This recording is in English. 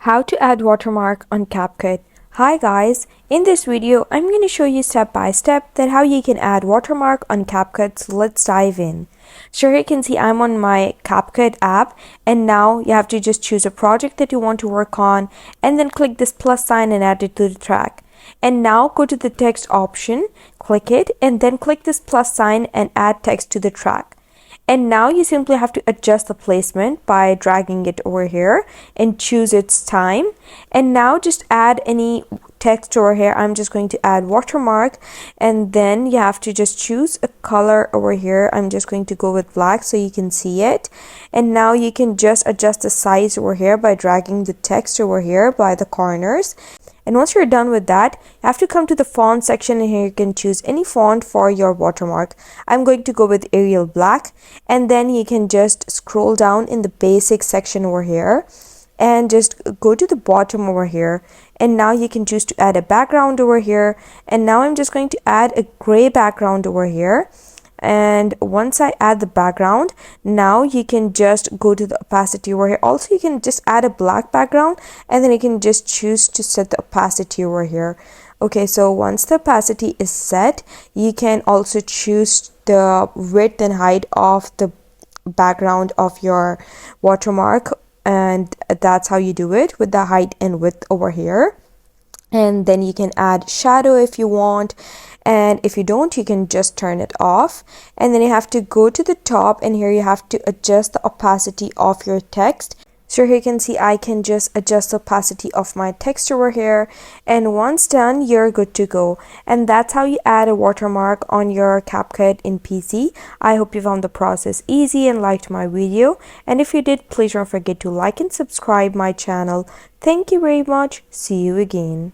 How to add watermark on Capcut. Hi guys, in this video I'm going to show you step by step that how you can add watermark on Capcut. So let's dive in. So here you can see I'm on my Capcut app, and now you have to just choose a project that you want to work on and then click this plus sign and add it to the track. And now go to the text option, click it, and then click this plus sign and add text to the track. And now you simply have to adjust the placement by dragging it over here and choose its time. And now just add any text over here. I'm just going to add watermark, and then you have to just choose a color over here. I'm just going to go with black so you can see it. And now you can just adjust the size over here by dragging the text over here by the corners. And once you're done with that, you have to come to the font section, and here you can choose any font for your watermark. I'm going to go with Arial Black, and then you can just scroll down in the basic section over here and just go to the bottom over here. And now you can choose to add a background over here. And now I'm just going to add a gray background over here. And once I add the background, now you can just go to the opacity over here. Also, you can just add a black background, and then you can just choose to set the opacity over here. Okay, so once the opacity is set, you can also choose the width and height of the background of your watermark, and that's how you do it with the height and width over here. And then you can add shadow if you want, and if you don't, you can just turn it off. And then you have to go to the top, and here you have to adjust the opacity of your text. So here you can see I can just adjust the opacity of my text over here, and once done, you're good to go. And that's how you add a watermark on your Capcut in PC. I hope you found the process easy and liked my video, and if you did, please don't forget to like and subscribe my channel. Thank you very much. See you again.